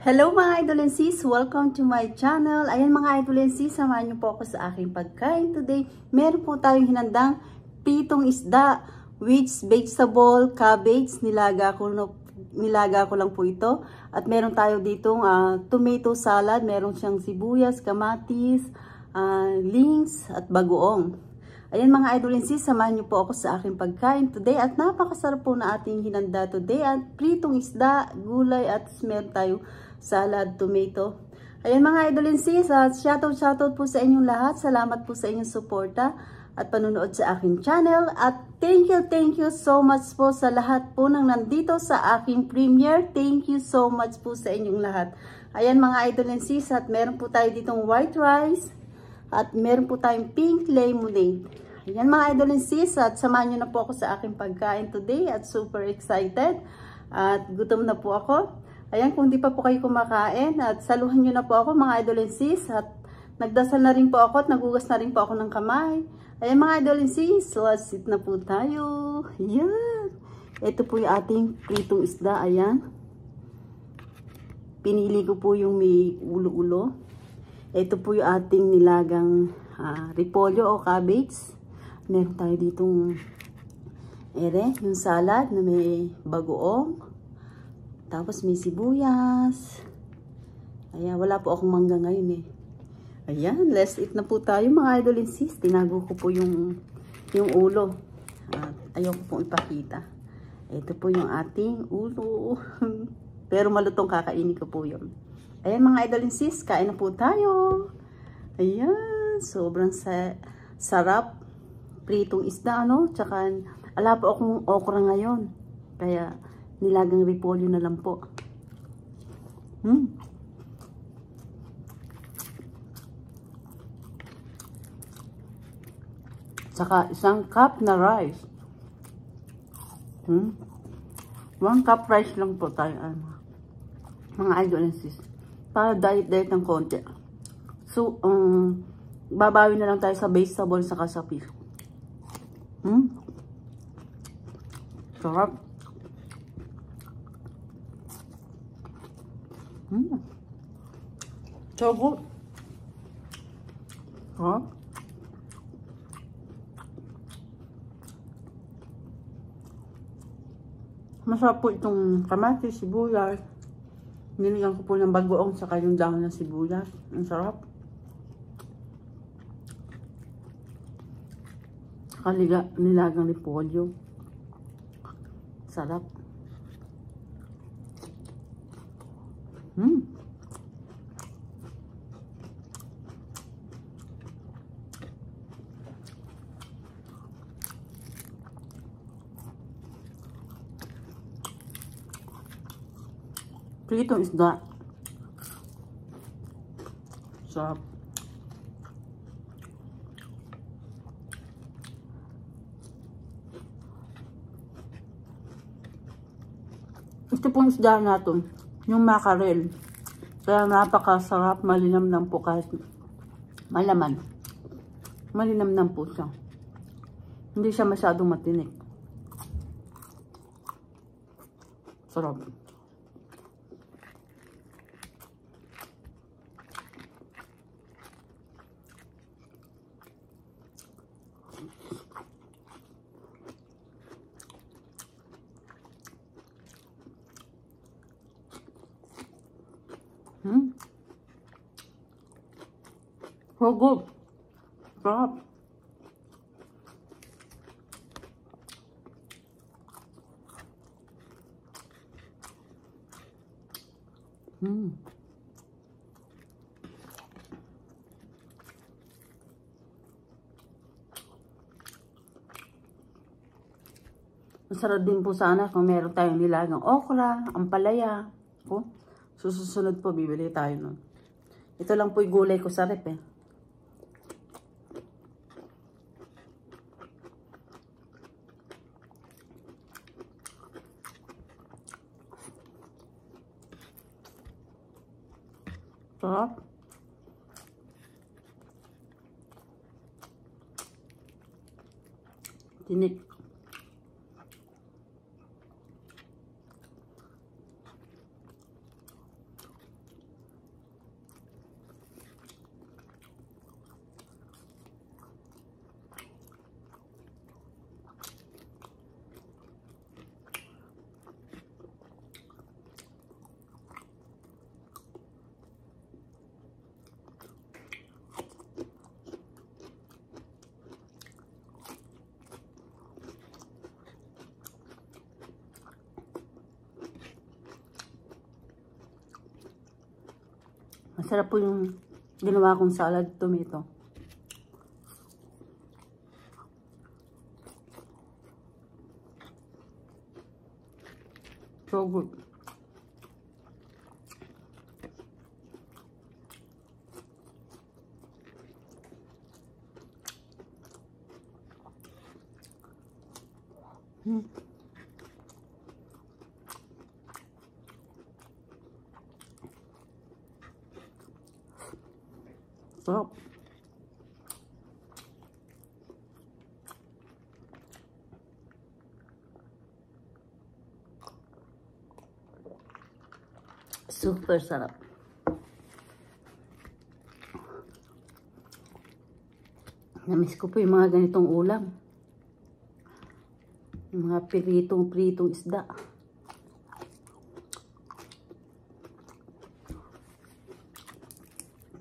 Hello mga idol and sis! Welcome to my channel. Ayan mga idol and sis, samahan niyo po ako sa aking pagkain today. Meron po tayong hinandang pitong isda, with vegetable, cabbage, nilaga ko lang po ito. At meron tayo ditong tomato salad, meron siyang sibuyas, kamatis, links at bagoong. Ayan mga idol and sis, samahan niyo po ako sa aking pagkain today. At napakasarap po na ating hinanda today. At pritong isda, gulay at meron tayo salad, tomato. Ayan mga idol and sis, shoutout po sa inyong lahat. Salamat po sa inyong suporta at panunood sa aking channel. At thank you so much po sa lahat po nang nandito sa aking premiere. Thank you so much po sa inyong lahat. Ayan mga idol and sis, at meron po tayo ditong white rice at meron po tayong pink lemonade. Ayan mga idol and sis, at samahan nyo na po ako sa aking pagkain today at super excited at gutom na po ako. Ayan, kung di pa po kayo kumakain, at saluhan nyo na po ako mga idol and sis, at nagdasal na rin po ako at nagugas na rin po ako ng kamay. Ayan mga idol and sis, so let's sit na po tayo. Ayan. Ito po yung ating pritong isda, ayan. Pinili ko po yung may ulo-ulo. Ito po yung ating nilagang repolyo o cabbage. Meron tayo ditong yung salad na may bagoong. Tapos may sibuyas. Ayan, wala po akong mangga ngayon eh. Ayan, let's eat na po tayo mga idol and sis. Tinago ko po yung ulo. At ayoko pong ipakita. Ito po yung ating ulo. Pero malutong, kakainin ko po yun. Ayan mga idol and sis, kain na po tayo. Ayan, sobrang sarap. Pritong isda, ano? Tsaka, ala po akong okra ngayon. Kaya, nilagang repolyo na lang po. Tsaka isang cup na rice. 1 cup rice lang po tayo. Mga idol and sis. Para diet ng konti. So, babawi na lang tayo sa vegetable saka sa fish. Sarap. So good. Masarap po itong kamatis, sibuyas. Nilagyan ko po ng bagoong saka yung dahon ng sibuyas. Ang sarap. Saka nilagang repolyo. Sarap. Pritong isda. Sarap. Ito pong isda natin, yung mackerel. Kaya napakasarap, malinamnam po kahit malaman. Malinamnam po siya. Hindi siya masyadong matinik. Sarap. So good. Sarap. Masarap din po sana kung meron tayong nilagang okra, ampalaya. Susunod po, bibili tayo nun. Ito lang po yung gulay ko sa rep eh. Sarap. Tinik. Masarap po yung ginawa kong salad tomato. So good. Sarap. Super sarap. Namiss ko po yung mga ganitong ulam. Yung mga pritong isda.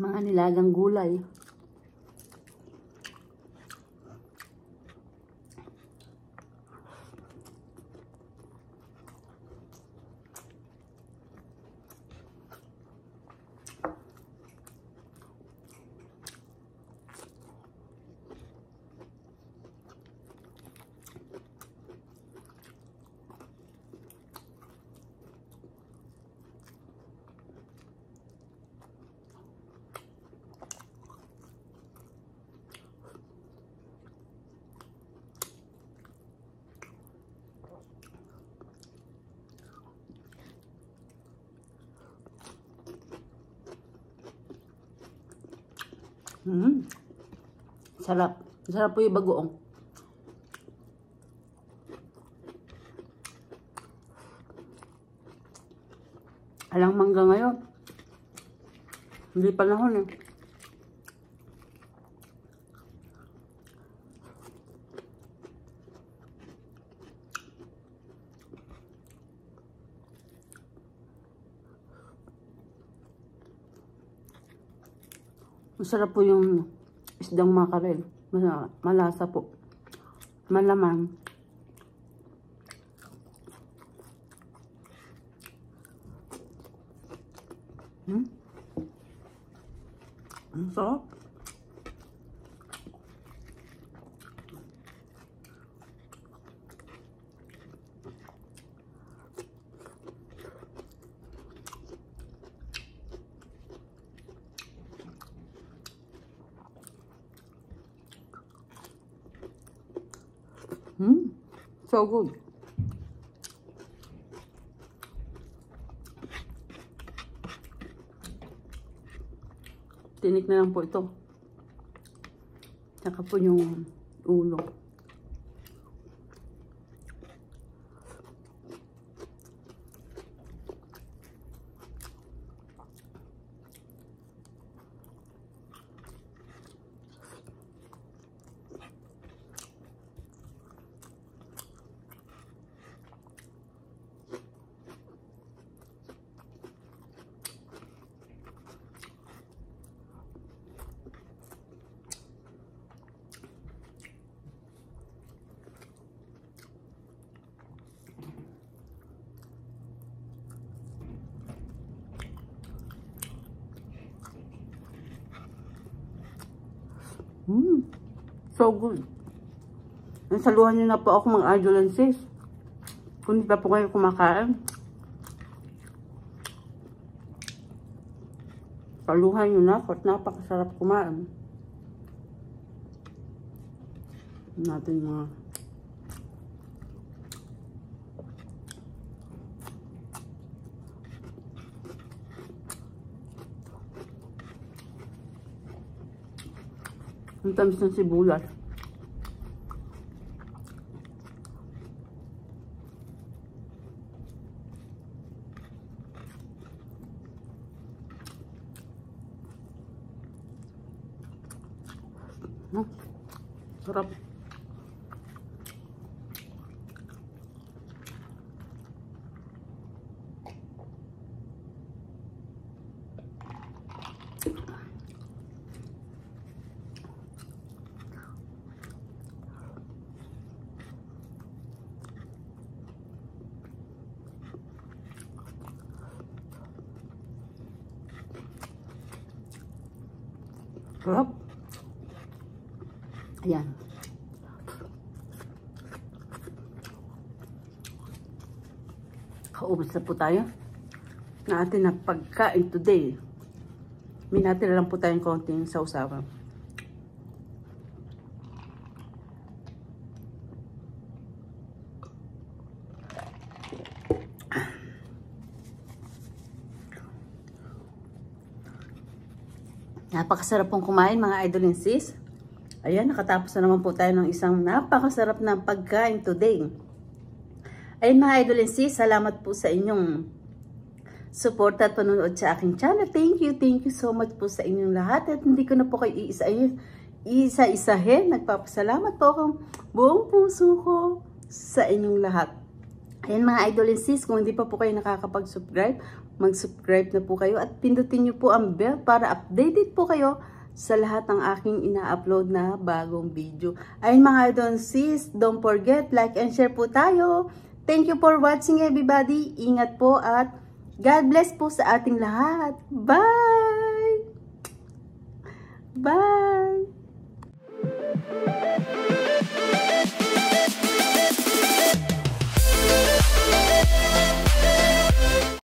Mga nilagang gulay. Sarap. Sarap po yung bagoong. Alang mangga ngayon. Hindi panahon eh. Masarap po yung isdang makarel. Malasa po. Malaman. Ang sarap. So good. Tinik na lang po ito. Saka po yung ulo. So good. Nasaluhan niyo na po ako mga ardulensis. Kung hindi pa po kayo kumakain, saluhan niyo na ako at napakasarap kumain. Natin mga ang tamis ng sibuyas. Sarap. Sarap. Ayan. Kaubos na po tayo na atin na pagkain today. May natira lang po tayong konting sausawan. Napakasarap pong kumain mga idol and sis. Ayan, nakatapos na naman po tayo ng isang napakasarap na pagkain today. Ayan mga idol and sis, salamat po sa inyong support at panonood sa aking channel. Thank you so much po sa inyong lahat. At hindi ko na po kayo isa-isahin. Nagpapasalamat po akong buong puso ko sa inyong lahat. Ayan mga idol and sis, kung hindi pa po kayo nakakapag-subscribe, mag-subscribe na po kayo at pindutin nyo po ang bell para updated po kayo sa lahat ng aking ina-upload na bagong video. Ayun mga idol and sis, don't forget, like and share po tayo. Thank you for watching everybody. Ingat po at God bless po sa ating lahat. Bye! Bye!